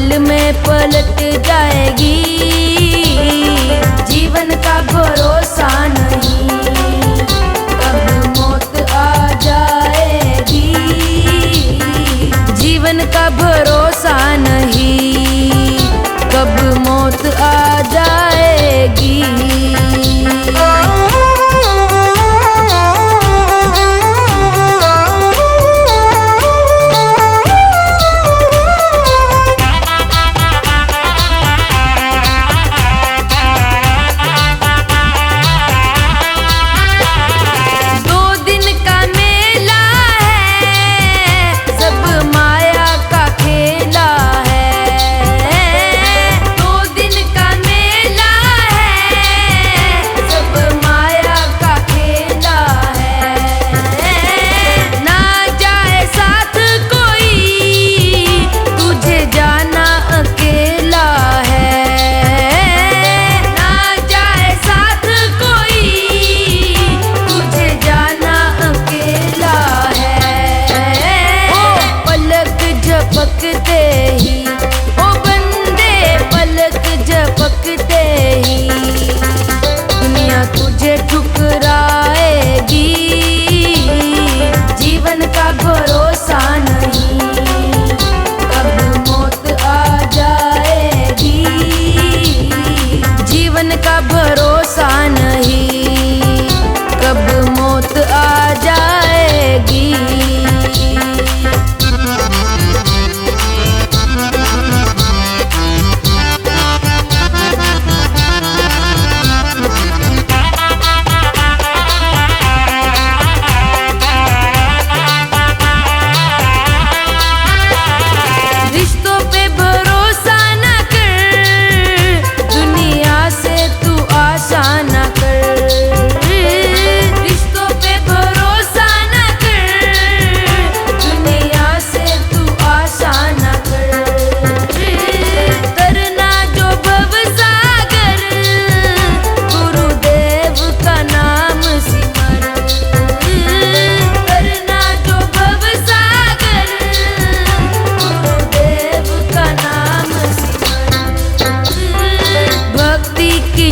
पल में पलट जाएगी। जीवन का भरोसा नहीं, कब मौत आ जाएगी। जीवन का भरोसा नहीं, कब मौत आ जाएगी।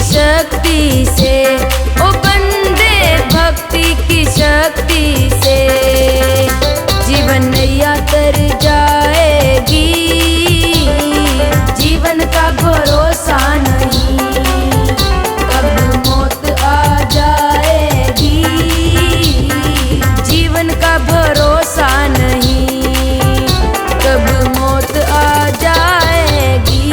शक्ति से ओ बंदे, भक्ति की शक्ति से जीवन नैया तर जाएगी। जीवन का भरोसा नहीं, कब मौत आ जाएगी। जीवन का भरोसा नहीं, कब मौत आ जाएगी।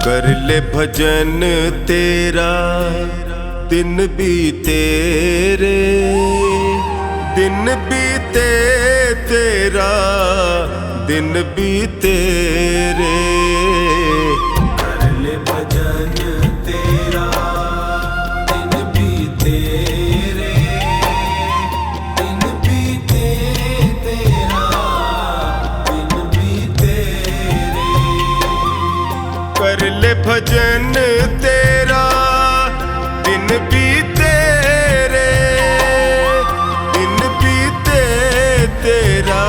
कर ले भजन तेरा दिन बीते रे, दिन बीते तेरा दिन बीते रे। कर ले भजन तेरा दिन बीते रे, दिन बीते तेरा दिन बीते रे। कर ले भजन तेरा दिन बीते रे, दिन बीते तेरा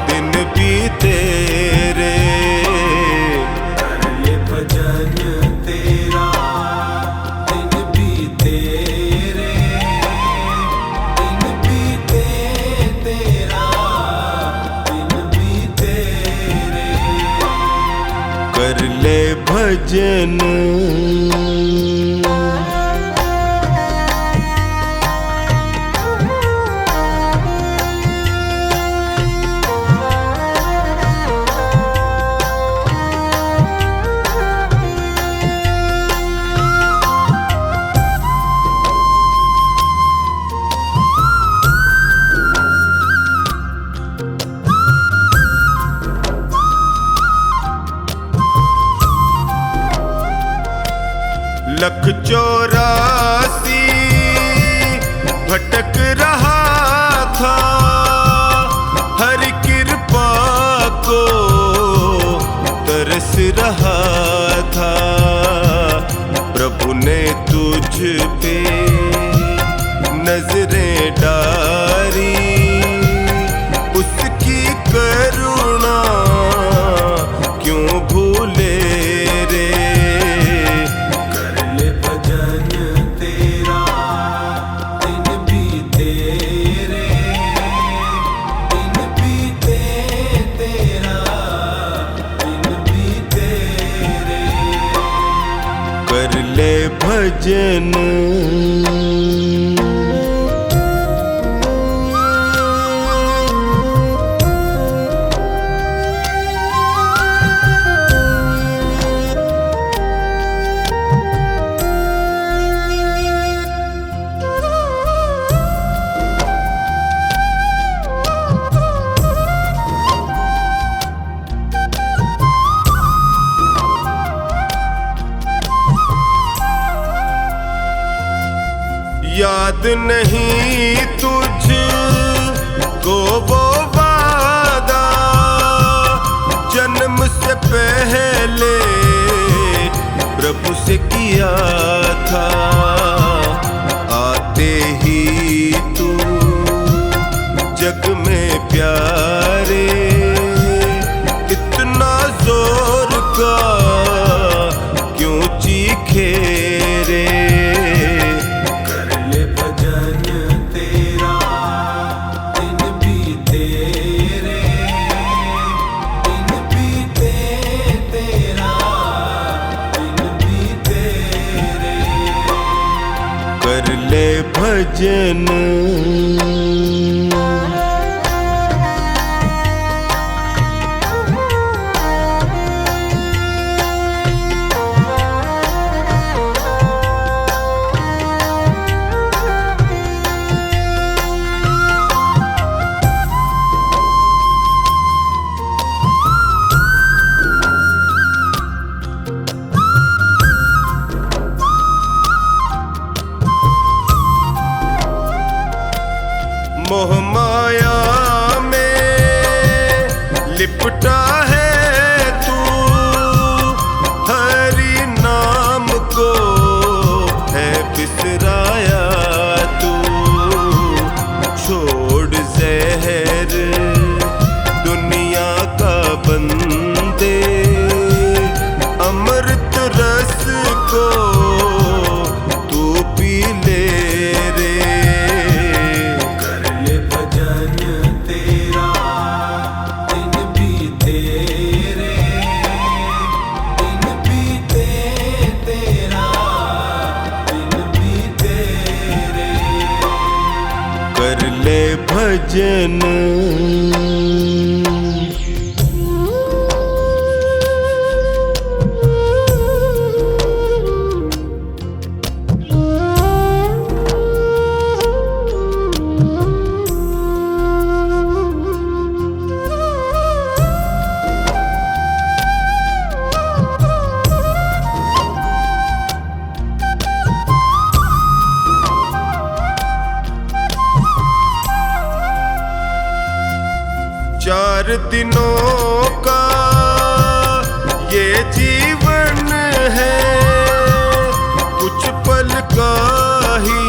दिन बीते रे। कर ले भजन तेरा दिन बीते रे, दिन बीते तेरा दिन बीते रे। कर ले भजन 1,84 भटक रहा था, हरि कृपा को तरस रहा था। प्रभु ने तुझ पे नजरें डाली, उसकी करुणा क्यों भूले रे। कर ले भजन तेरा दिन बीते रे, दिन बीते तेरा दिन बीते रे। कर ले भजन याद नहीं तुझ को वो वादा, जन्म से पहले प्रभु से किया था। आते ही तू जग में प्यारे, इतना जोर का क्यों चीखे रे। कर ले भजन मोह माया में लिपटा है तू, हरि नाम को है बिसराया तू। छोड़ जहर दुनिया का बंदे, अमृत रस को तू पी ले रे। कर ले भजन चार दिनों का ये जीवन है, कुछ पल का ही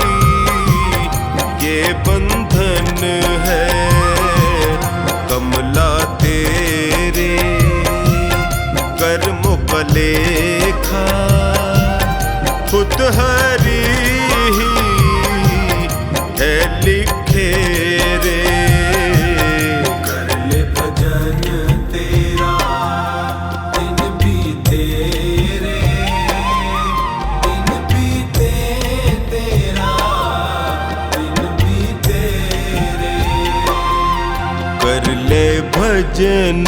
ये बंधन है। कमला तेरे कर्मों का लेखा खुद हरि ही है लिखे रे। कर ले भजन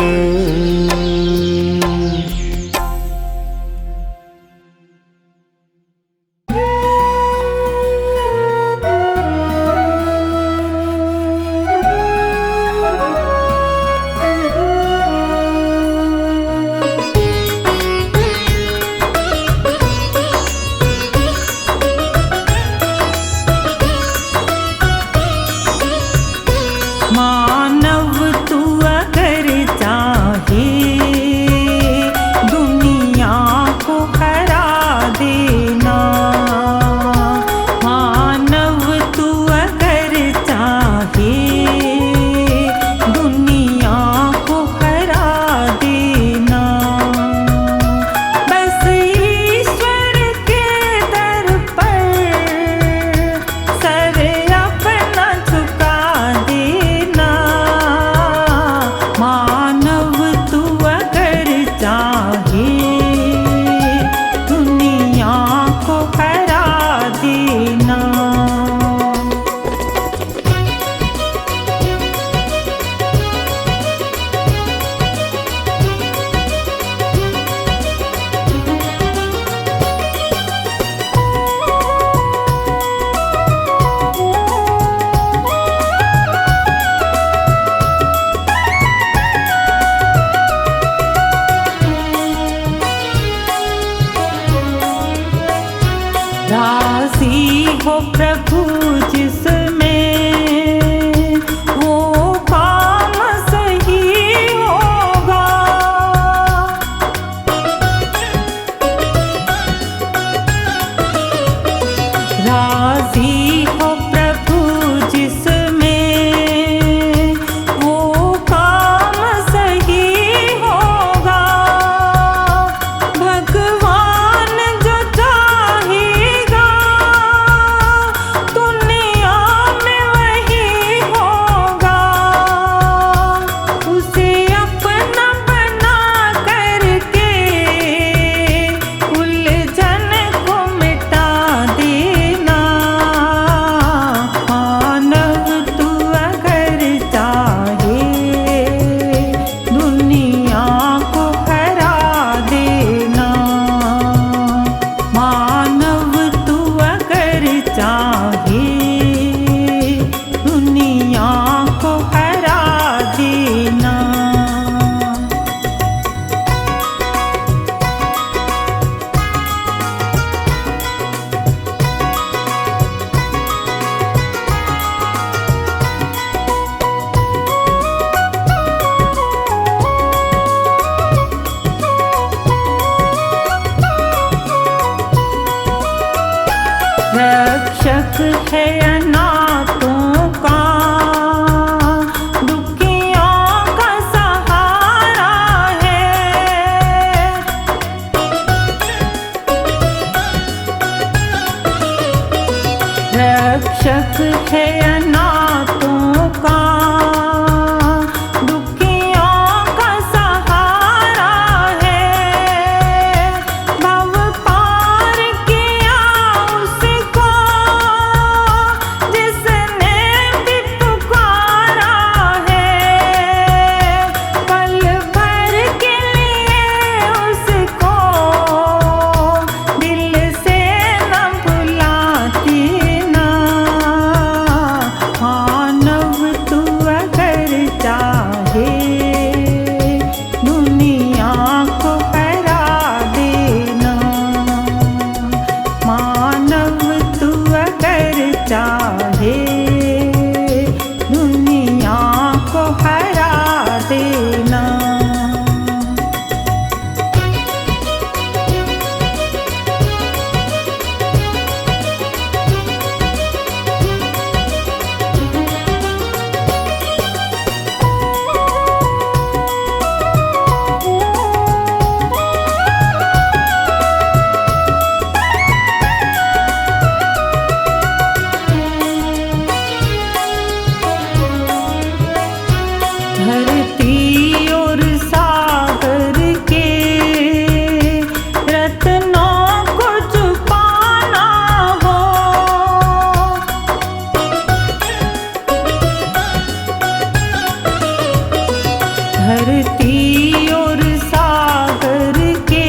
धरती और सागर के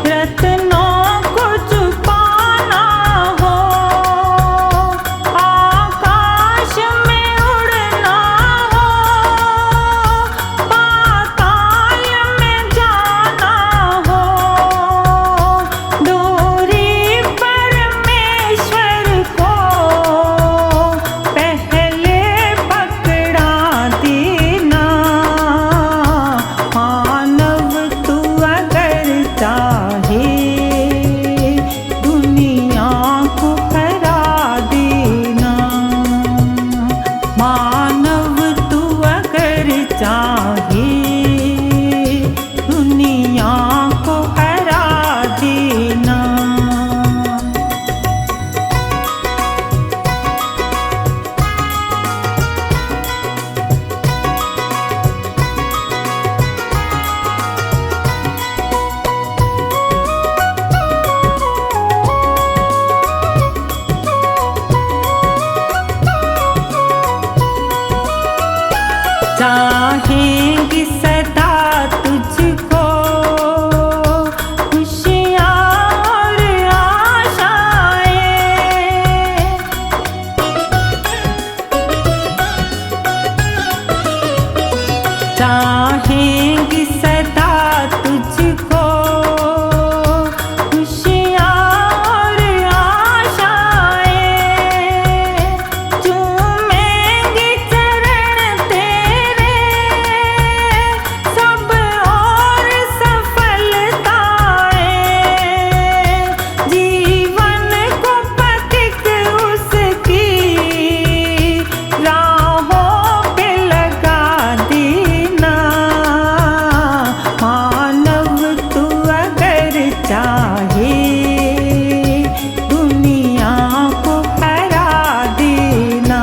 रत्नों को छुपाना हो, आकाश में उड़ना हो, पाताल में जाना हो, डोरी परमेश्वर को पहले पकड़ा देना। मानव तू अगर चाहे दुनिया को हरा देना, मानव तू अगर चाहे दुनिया को हरा देना। चाहेंगी सदा तुझको खुशियाँ और आशाएं, चाहेंगी सदा तुझको खुशियाँ और आशाएं, चूमेंगी चरण तेरे सब और सफलताएं, जीवन को पथिक उसकी राहों पे लगा देना। मानव तू अगर चाहे दुनिया को हरा देना,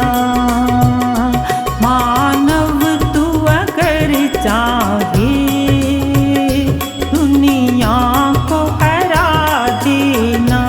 मानव तू अगर चाहे दुनिया को हरा देना।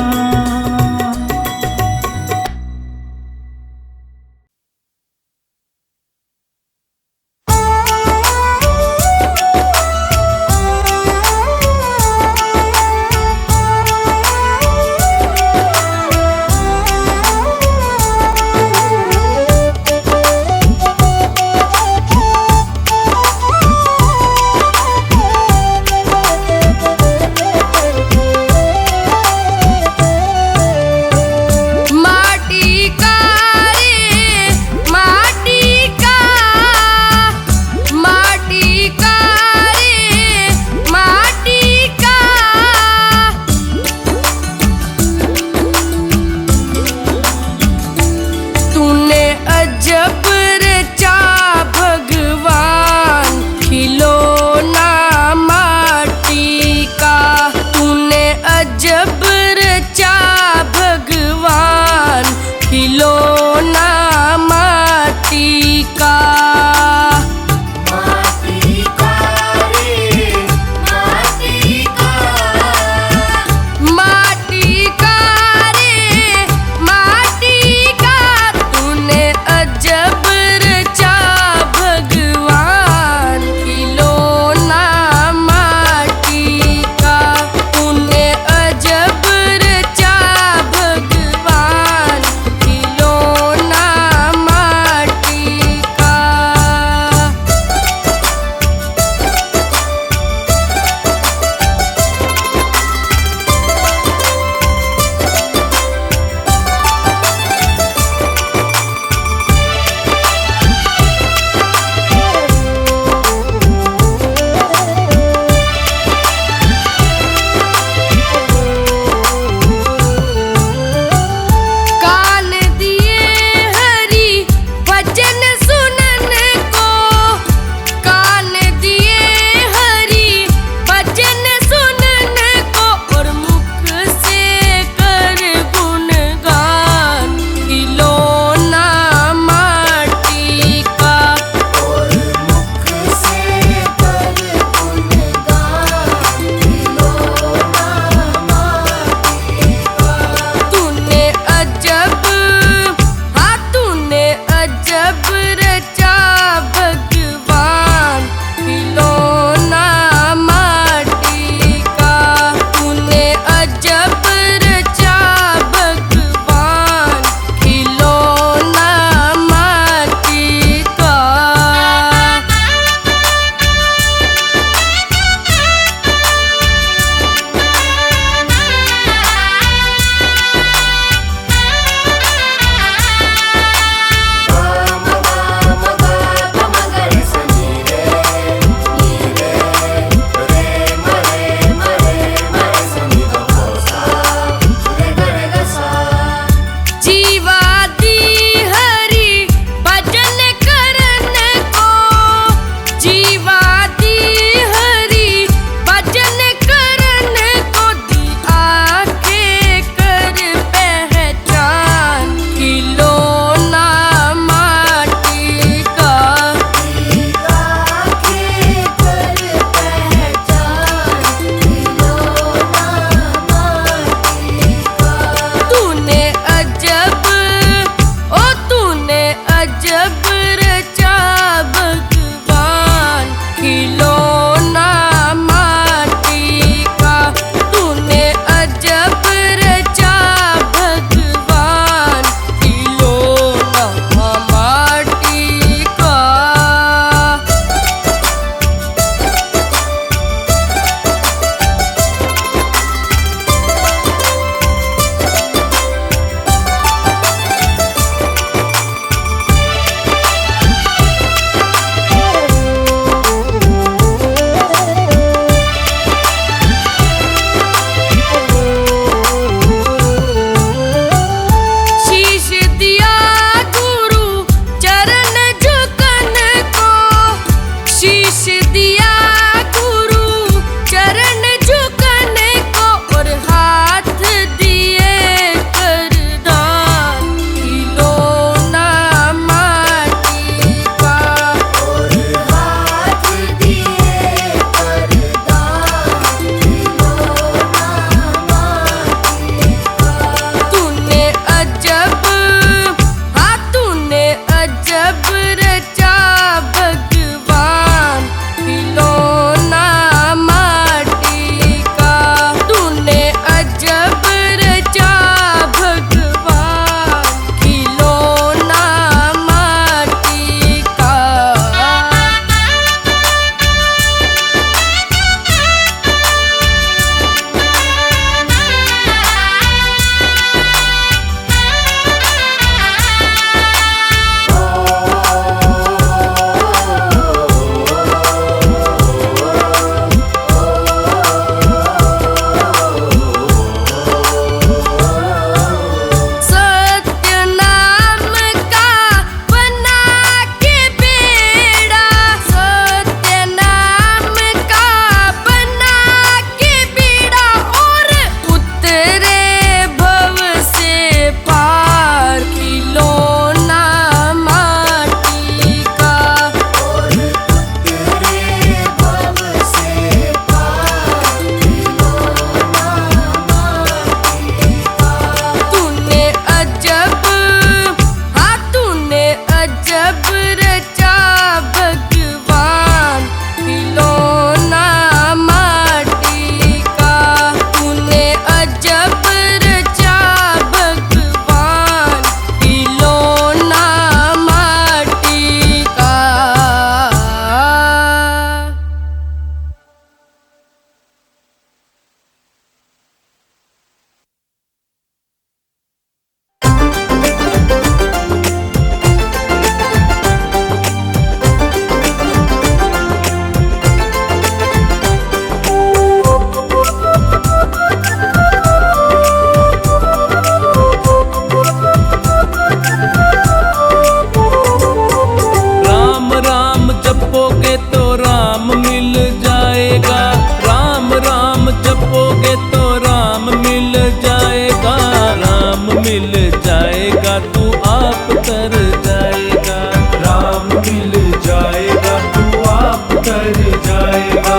आप तर जाएगा। राम मिल जाएगा तू आप तर जाएगा।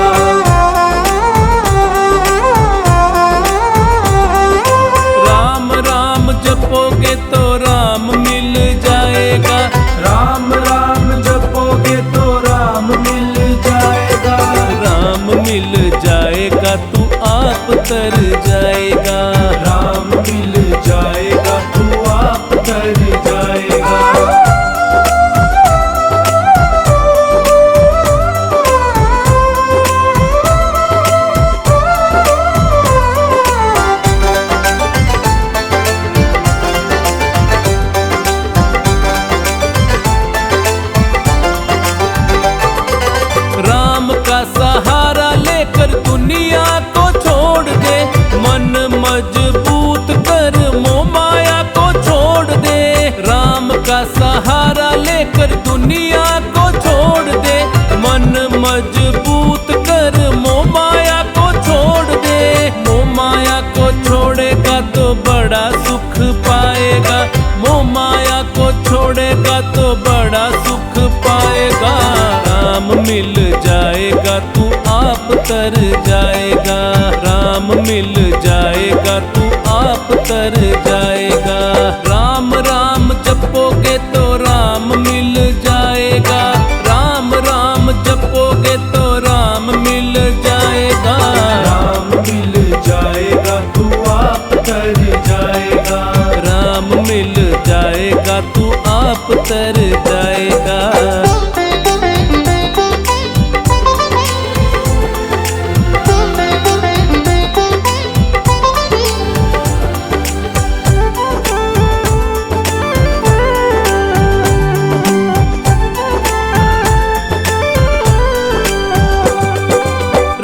राम राम जपोगे तो राम मिल जाएगा। राम राम जपोगे तो राम मिल जाएगा। राम मिल जाएगा तू आप तर जाएगा। राम मिल जाएगा तू आप तर जाएगा। राम का सहारा लेकर दुनिया को छोड़ दे, मन मजबूत कर मोह माया को छोड़ दे। राम का सहारा लेकर दुनिया को छोड़ दे, मन मजबूत कर मोह माया को छोड़ दे। मोह माया को छोड़ेगा तो बड़ा सुख पाएगा। मोह माया को छोड़ेगा तो बड़ा सुख पाएगा। राम मिल जाएगा तू आप तर जाएगा। राम मिल जाएगा तू आप तर जाएगा। राम राम जपोगे तो राम मिल जाएगा। राम राम जपोगे तो राम मिल जाएगा। राम मिल जाएगा तू आप तर जाएगा। राम मिल जाएगा तू आप तर जाएगा।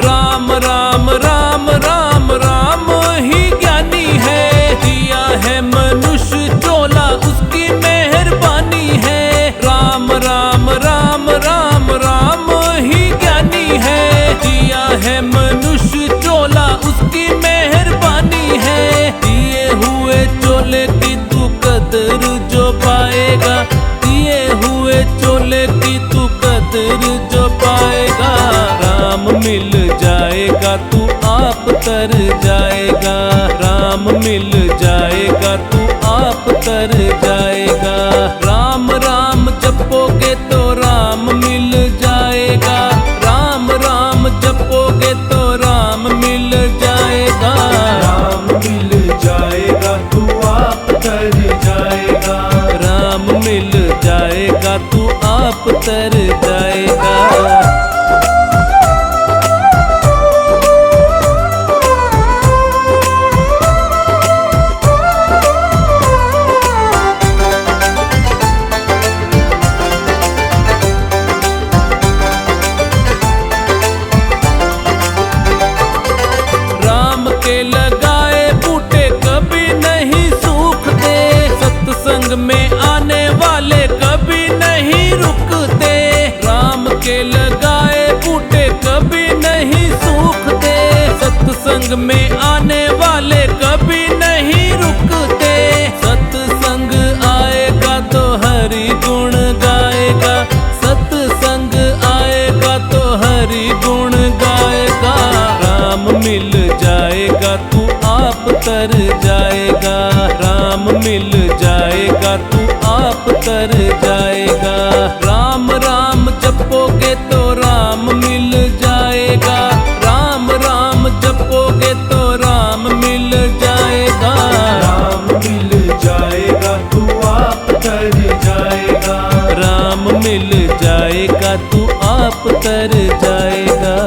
राम राम राम राम राम ही ज्ञानी है, दिया है मनुष्य चोला उसकी मेहरबानी है। राम राम राम राम राम ही ज्ञानी है, दिया है मनुष्य चोला उसकी मेहरबानी है। दिए हुए चोले की तू कदर जो पाएगा, दिए हुए चोले की तू कदर जो पाएगा। राम मिल जाएगा तू आप तर जाएगा। राम मिल जाएगा तू आप तर जाएगा। राम राम जपोगे तो राम मिल जाएगा। राम राम जपोगे तो राम मिल जाएगा। राम मिल जाएगा तू आप तर जाएगा। राम मिल जाएगा तू आप तर जाएगा। राम के लगाए बूटे कभी नहीं सूखते, सत्संग में आने वाले कभी नहीं रुकते। राम के लगाए बूटे कभी नहीं सूखते, सत्संग में आने वाले कभी नहीं रुकते। सत्संग आएगा तो हरि गुण गाएगा। सत्संग आएगा तो हरि गुण गाएगा। राम मिल जाएगा तू आप तर जाएगा। राम मिल जाएगा तू आप तर जाएगा। राम राम जपोगे तो राम मिल जाएगा। राम राम जपोगे तो राम मिल जाएगा। राम मिल जाएगा तू आप तर जाएगा। राम मिल जाएगा तू आप तर जाएगा।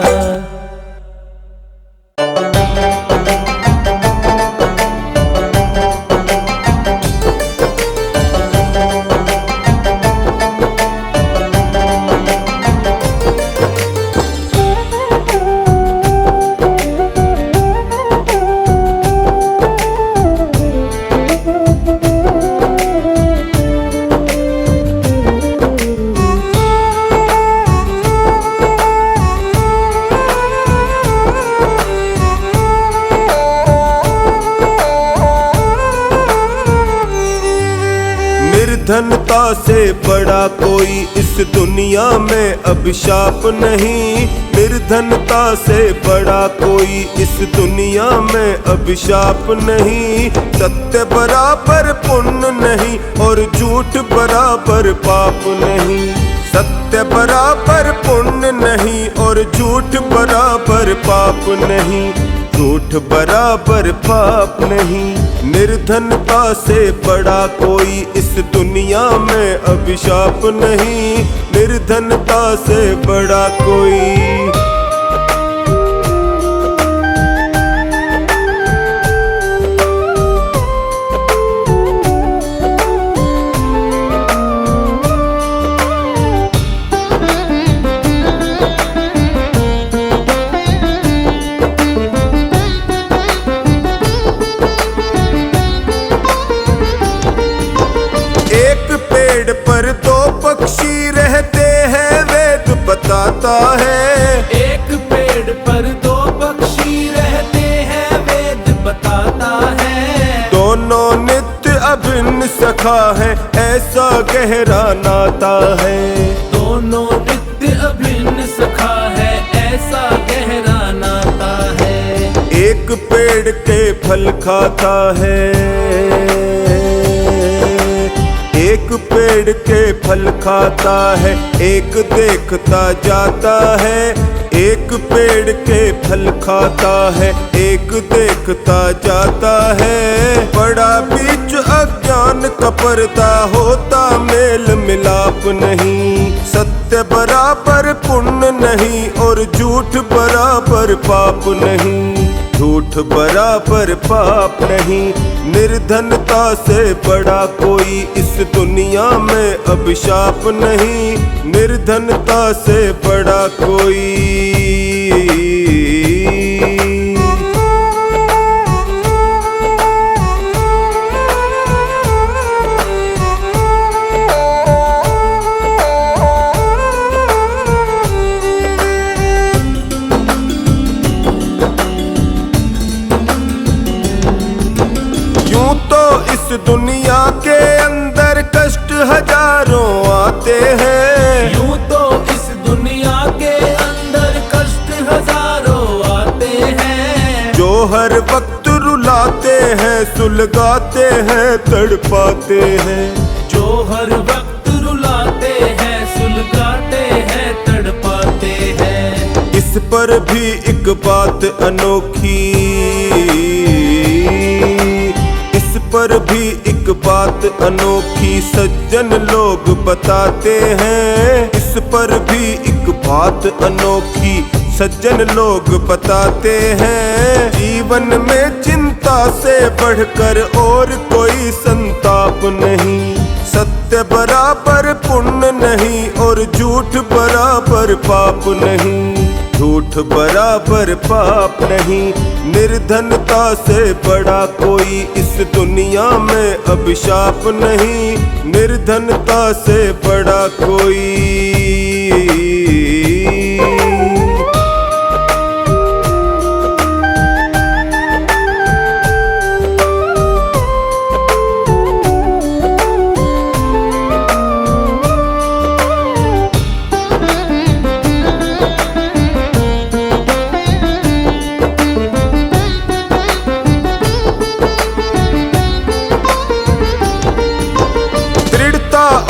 निर्धनता से बड़ा कोई इस दुनिया में अभिशाप नहीं। निर्धनता से बड़ा कोई इस दुनिया में अभिशाप नहीं। सत्य बराबर पुण्य नहीं और झूठ बराबर पाप नहीं। सत्य बराबर पुण्य नहीं और झूठ बराबर पाप नहीं। झूठ बराबर पाप नहीं। निर्धनता से बड़ा कोई इस दुनिया में अभिशाप नहीं। निर्धनता से बड़ा कोई। एक पेड़ पर दो पक्षी रहते हैं वेद बताता है। एक पेड़ पर दो पक्षी रहते हैं वेद बताता है। दोनों नित्य अभिन्न सखा है ऐसा गहरा नाता है। दोनों नित्य अभिन्न सखा है ऐसा गहरा नाता है। एक पेड़ के फल खाता है। एक पेड़ के फल खाता है एक देखता जाता है। एक पेड़ के फल खाता है एक देखता जाता है। बड़ा बीच अज्ञान का पर्दा होता मेल मिलाप नहीं। सत्य बराबर पुण्य नहीं और झूठ बराबर पाप नहीं। झूठ बराबर पाप नहीं। निर्धनता से बड़ा कोई इस दुनिया में अभिशाप नहीं। निर्धनता से बड़ा कोई। यूं तो इस दुनिया के अंदर कष्ट हजारों आते हैं। यूं तो इस दुनिया के अंदर कष्ट हजारों आते हैं। जो हर वक्त रुलाते हैं सुलगाते हैं तड़पाते हैं। जो हर वक्त रुलाते हैं सुलगाते हैं तड़पाते हैं। इस पर भी एक बात अनोखी। इस पर भी एक बात अनोखी सज्जन लोग बताते हैं। इस पर भी एक बात अनोखी सज्जन लोग बताते हैं। जीवन में चिंता से बढ़कर और कोई संताप नहीं। सत्य बराबर पुण्य नहीं और झूठ बराबर पाप नहीं। झूठ बराबर पाप नहीं। निर्धनता से बड़ा कोई इस दुनिया में अभिशाप नहीं। निर्धनता से बड़ा कोई।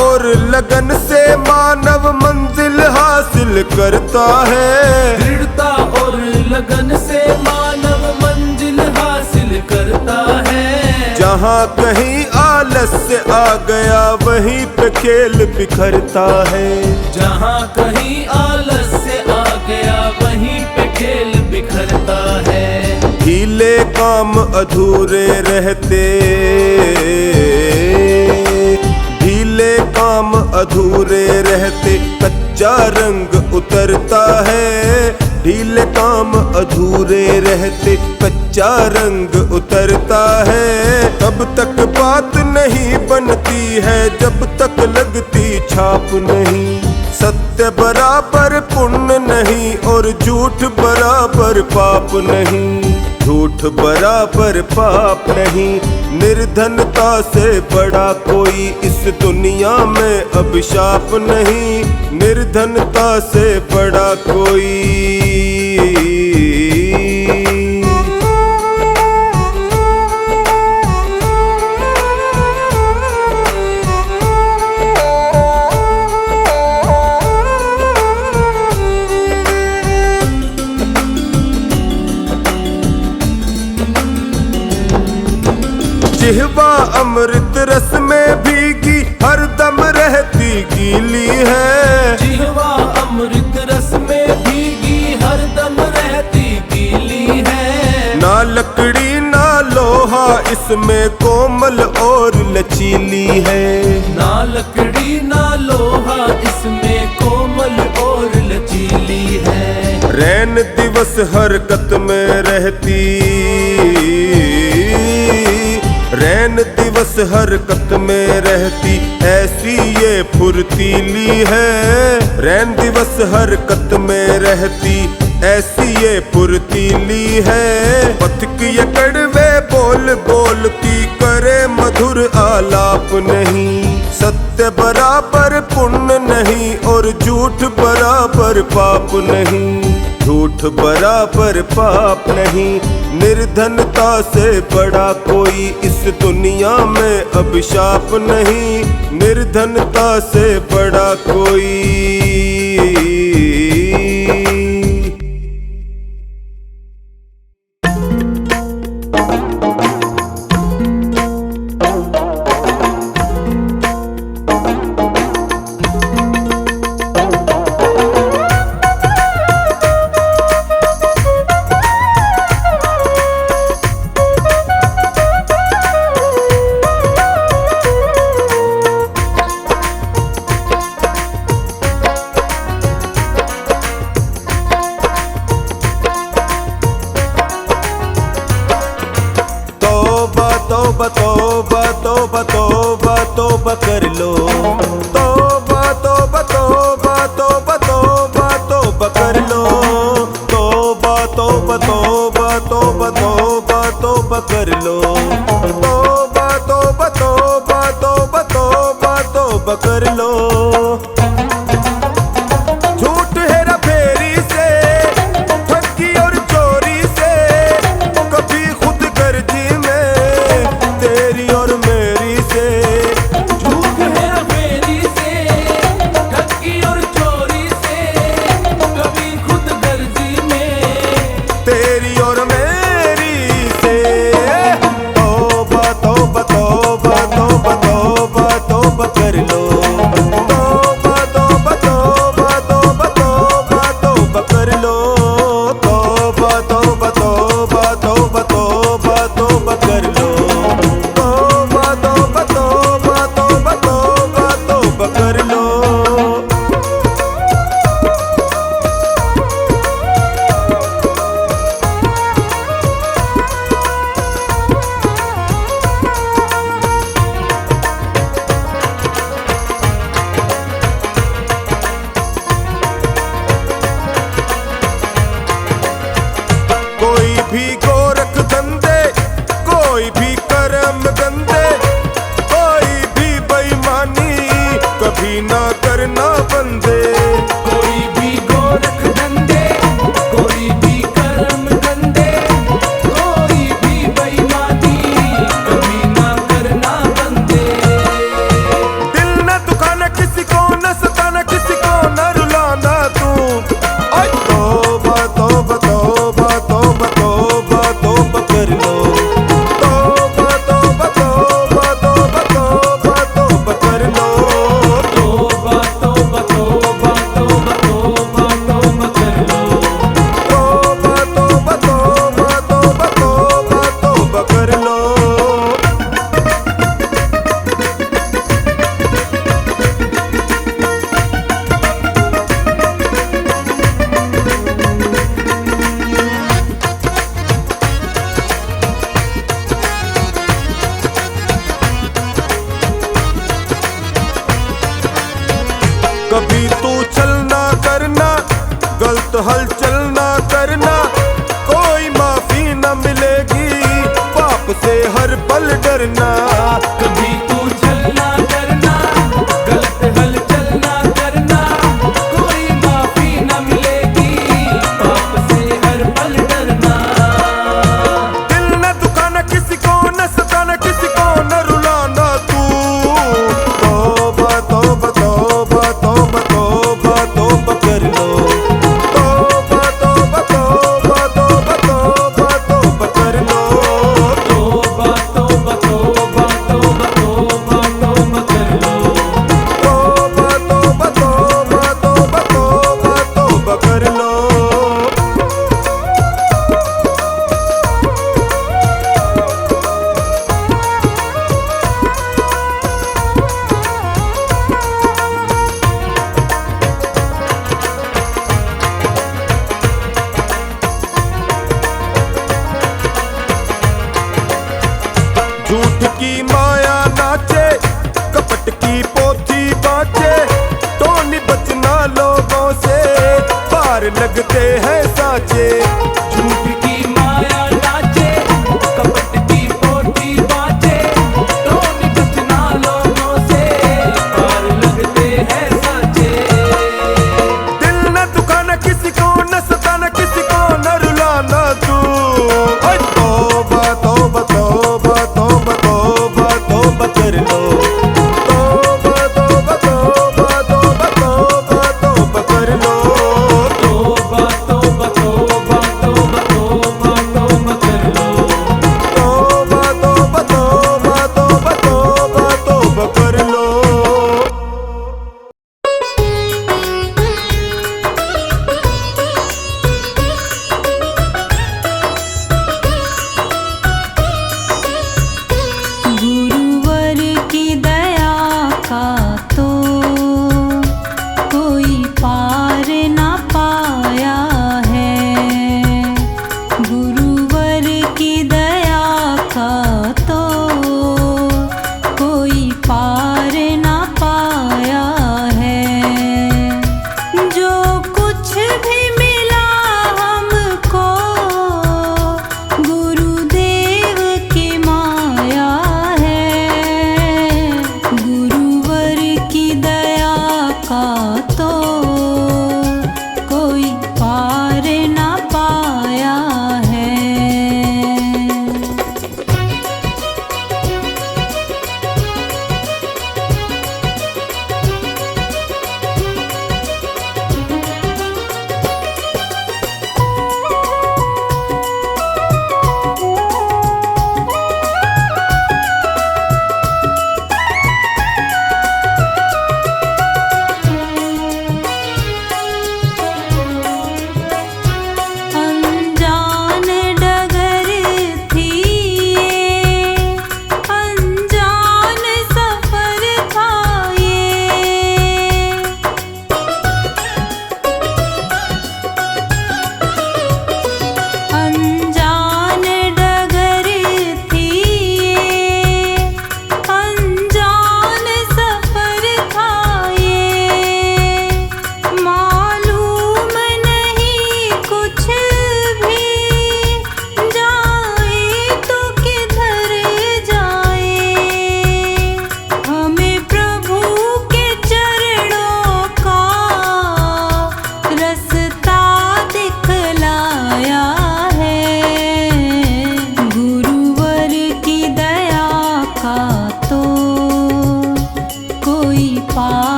और लगन से मानव मंजिल हासिल करता है। दृढ़ता और लगन से मानव मंजिल हासिल करता है। जहाँ कहीं आलस्य आ गया वहीं पे खेल बिखरता है। जहाँ कहीं आलस्य आ गया वहीं पे खेल बिखरता है। ढीले काम अधूरे रहते। ढीले काम अधूरे रहते कच्चा रंग उतरता है। ढीले काम अधूरे रहते कच्चा रंग उतरता है। तब तक बात नहीं बनती है जब तक लगती छाप नहीं। सत्य बराबर पुण्य नहीं और झूठ बराबर पाप नहीं। झूठ बराबर पाप नहीं, निर्धनता से बड़ा कोई इस दुनिया में अभिशाप नहीं, निर्धनता से बड़ा कोई। जिह्वा अमृत रस में भीगी हरदम रहती गीली है, जिह्वा अमृत रस में भीगी हरदम रहती गीली है। ना लकड़ी ना लोहा इसमें कोमल और लचीली है, ना लकड़ी ना लोहा इसमें कोमल और लचीली है। रैन दिवस हरकत में रहती, रैन दिवस हरकत में रहती, ऐसी ये फुर्तीली है। रैन दिवस हरकत में रहती, ऐसी ये फुर्तीली है। पथिक ये कड़वे बोल बोलती, करे मधुर आलाप नहीं। सत्य बराबर पुण्य नहीं और झूठ बराबर पाप नहीं, झूठ बराबर पाप नहीं, निर्धनता से बड़ा कोई इस दुनिया में अभिशाप नहीं, निर्धनता से बड़ा कोई। तौबा तौबा तौबा तौबा तौबा कर लो, तौबा तौबा तौबा तौबा तौबा तौबा कर लो, तौबा तौबा तौबा तौबा तौबा तौबा कर लो, तौबा तौबा तौबा तौबा तौबा तौबा कर लो। झूठ हेरा फेरी से, ठगी और चोरी से, कभी खुद गर्जी में तेरी और मेरी से। झूठ हेरा फेरी से, ठगी और चोरी से, कभी खुद गर्जी में तेरी और मेरी से। तौबा तौबा तौबा तौबा तौबा तौबा कर लो, तौबा तौबा तौबा तौबा तौबा तौबा कर लो, तौबा तौबा तौबा तौबा तौबा तौबा कर लो, तौबा तौबा तौबा तौबा तौबा तौबा कर लो। कोई भी गोरख धंधे, कोई भी कर्म गंदे, कोई भी बेईमानी कभी ना करना बंदे। कोई भी गोरख धंधे, कोई भी कर्म गंदे, कोई भी बेईमानी कभी ना करना बंदे। दिल न दुखाना किसी को, न सताना किसी को, न रुलाना तू। तौबा तौबा तौबा तौबा तौबा लगते हैं साचे। झूठ की माया नाचे, कपट की पोथी बाजे, टोन बचना लोगों से, पार लगते हैं साचे। दिल न दुखाना किसी को, न सताना किसी को, न रुलाना तू। ओए तौबा तौबा तौबा तौबा तौबा तौबा कर लो। तौबा तौबा तौबा तौबा तौबा तौबा कर लो। तौबा तौबा तौबा तौबा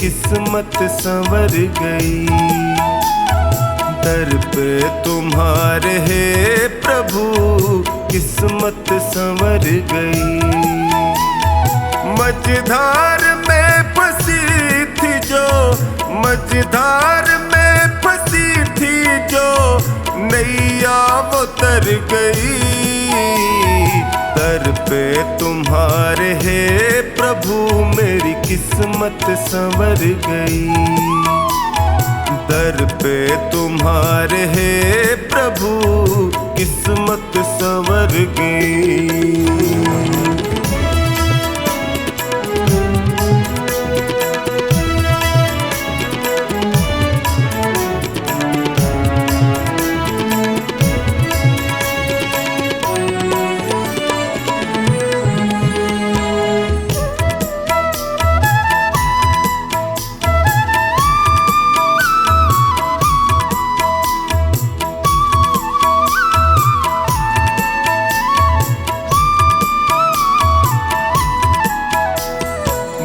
किस्मत संवर गई। दर पे तुम्हारे हे प्रभु किस्मत संवर गई। मझधार में फंसी थी जो, मझधार में फंसी थी जो नैया वो तर गई। दर पे तुम्हारे हे प्रभु मेरी किस्मत संवर गई। दर पे तुम्हारे हे प्रभु किस्मत संवर गई।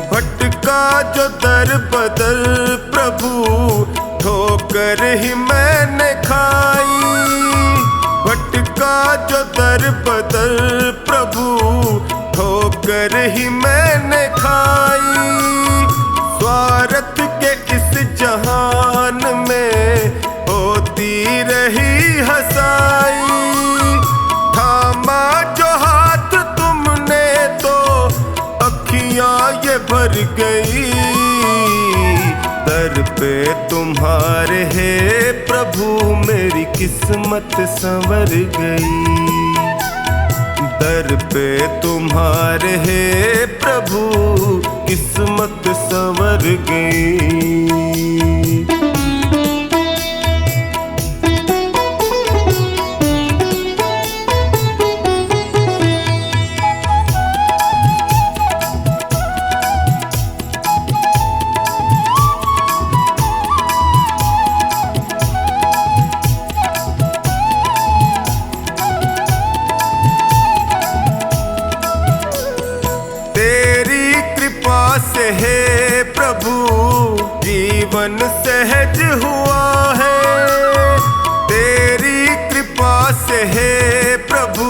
भटका जो दर बदर प्रभु ठोकर ही मैंने खाई। भटका जो दर बदर प्रभु ठोकर ही मैंने खाई। स्वार्थ के इस जहान में होती रही हंसाई। थामा जो हाथ तुमने तो अखियां ये भर गई। दर पे तुम्हारे हे प्रभु मेरी किस्मत संवर गई। दर पे तुम्हारे हे प्रभु किस्मत संवर गई। से हे प्रभु जीवन सहज हुआ है। तेरी कृपा से हे प्रभु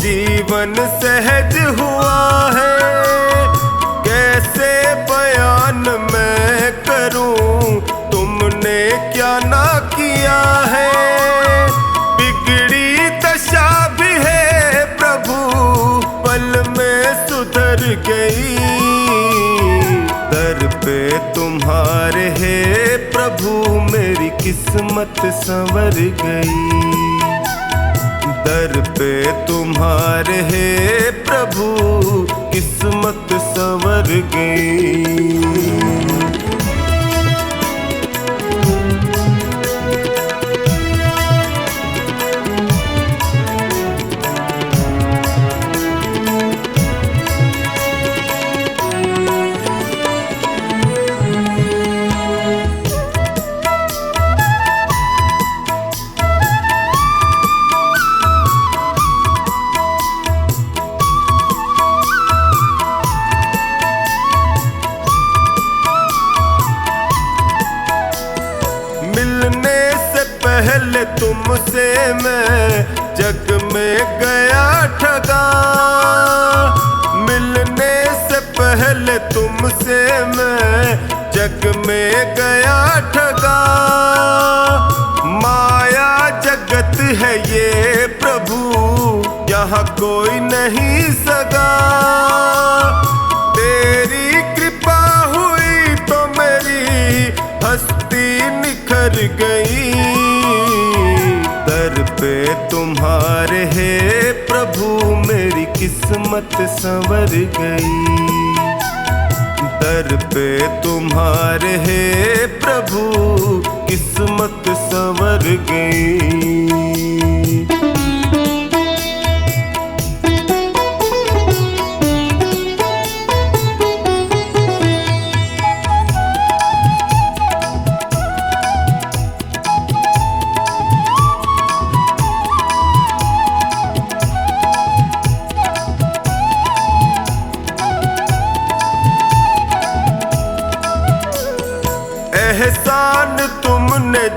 जीवन सहज हुआ है। कैसे बयान मैं करूं तुमने क्या ना किया है। बिगड़ी दशा भी है प्रभु पल में सुधर गई। दर पे तुम्हारे हे प्रभु मेरी किस्मत संवर गई। दर पे तुम्हारे हे प्रभु किस्मत संवर गई। पहले तुमसे मैं जग में गया ठगा। मिलने से पहले तुमसे मैं जग में गया ठगा। माया जगत है ये प्रभु यहाँ कोई नहीं सगा। तेरी कृपा हुई तो मेरी हस्ती निखर गई। दर पे तुम्हारे हे प्रभु मेरी किस्मत संवर गई। दर पे तुम्हारे हे प्रभु किस्मत संवर गई।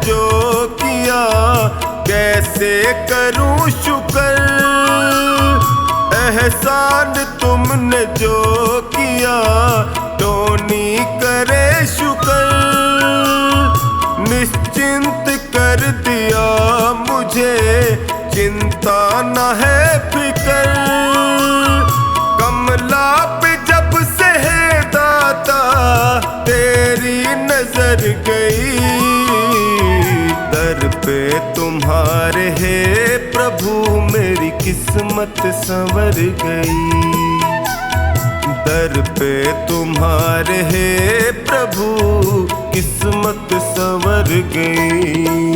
जो किया कैसे करूं शुक्र, एहसान तुमने जो किया टोनी करे शुक्र, निश्चिंत कर दिया मुझे चिंता न है फिक्र, कमला पे जब से है दाता तेरी नजर गई, दर पे तुम्हारे है प्रभु मेरी किस्मत संवर गई, दर पे तुम्हारे है प्रभु किस्मत संवर गई।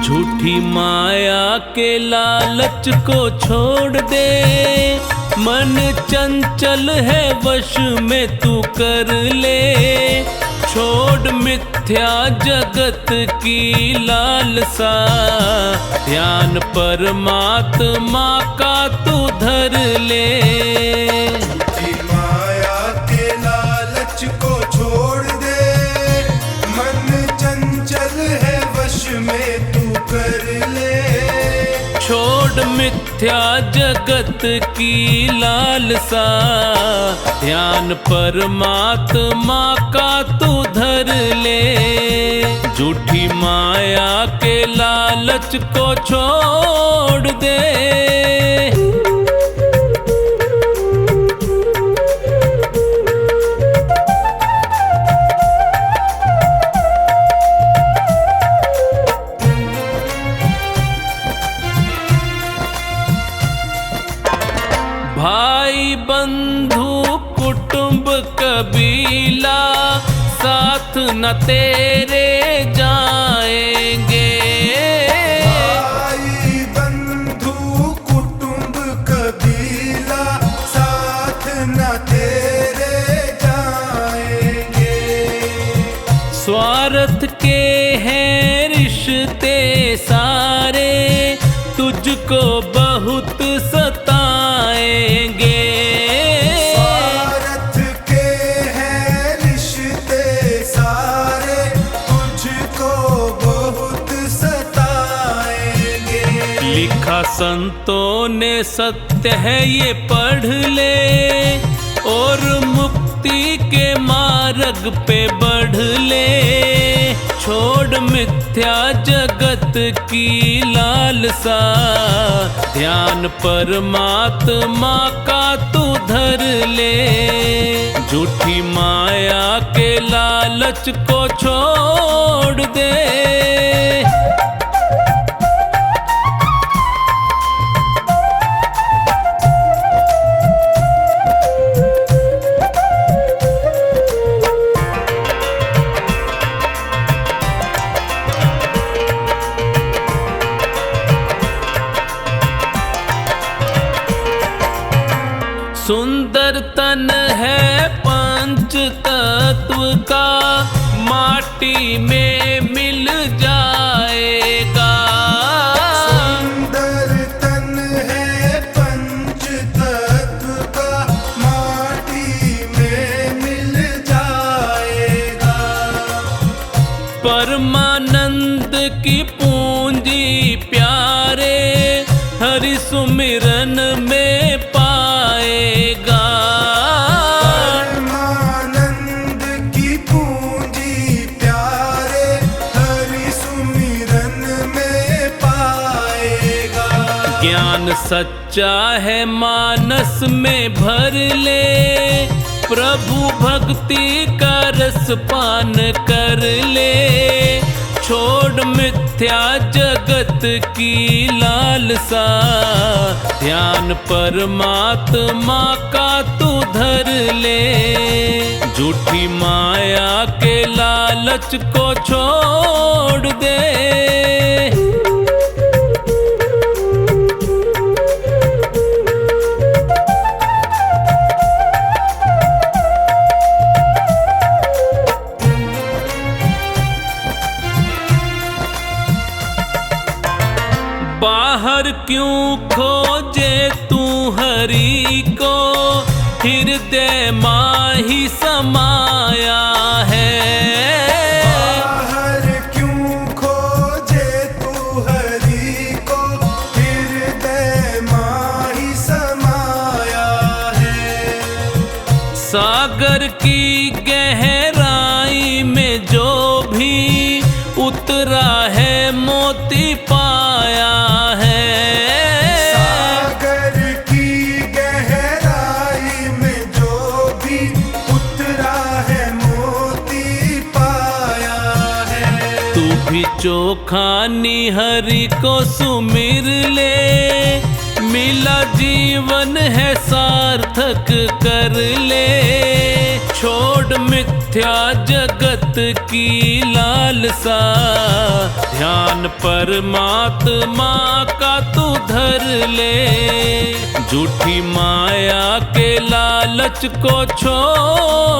झूठी माया के लालच को छोड़ दे, मन चंचल है वश में तू कर ले, छोड़ मिथ्या जगत की लालसा, ध्यान परमात्मा का तू धर ले। झूठी माया के लालच को छोड़ दे, मन चंचल है वश में तू कर ले, छोड़ मिथ्या जगत की लालसा, ध्यान परमात्मा का तू धर ले, झूठी माया के लालच को छोड़ दे। भाई बंधु कुटुंब कबीला साथ न तेरे जाएंगे, भाई बंधु कुटुंब कबीला साथ न तेरे जाएंगे, स्वार्थ के हैं रिश्ते सारे तुझको बहुत सताएंगे, स्वार्थ के हैं रिश्ते सारे तुझको बहुत सताएंगे, लिखा संतों ने सत्य है ये पढ़ ले, और मुक्ति के मार्ग पे बढ़ ले, छोड़ मिथ्या जगत की लालसा, ध्यान परमात्मा का तू धर ले, झूठी माया के लालच को छोड़ दे। सुंदर तन है पंच तत्व का, माटी में मिल जाएगा, सुंदर तन है पंच तत्व का, माटी में मिल जाएगा, परमानंद की पूंजी प्यारे हरि सुमिरन में पाएगा, परमानंद की पूंजी प्यारे हरि सुमिरन में पाएगा, ज्ञान सच्चा है मानस में भर ले, प्रभु भक्ति का रस पान कर ले, छोड़ मिथ्या जगत की लालसा, ध्यान परमात्मा का तू धर ले, झूठी माया के लालच को छोड़ दे। हृदय माही समाया है। बाहर क्यों खोजे तू हरि को, हृदय माही समाया है। सागर की गहराई में जो भी उतरा है मोती पाया है। सागर की गहराई में जो भी उतरा है मोती पाया है। तू भी चोखा निहरि को सुमिर ले, मिला जीवन है सार्थक कर ले। छोड़ मिथ्या जगत की लालसा, ध्यान परमात्मा का तू धर ले। झूठी माया के लालच को छोड़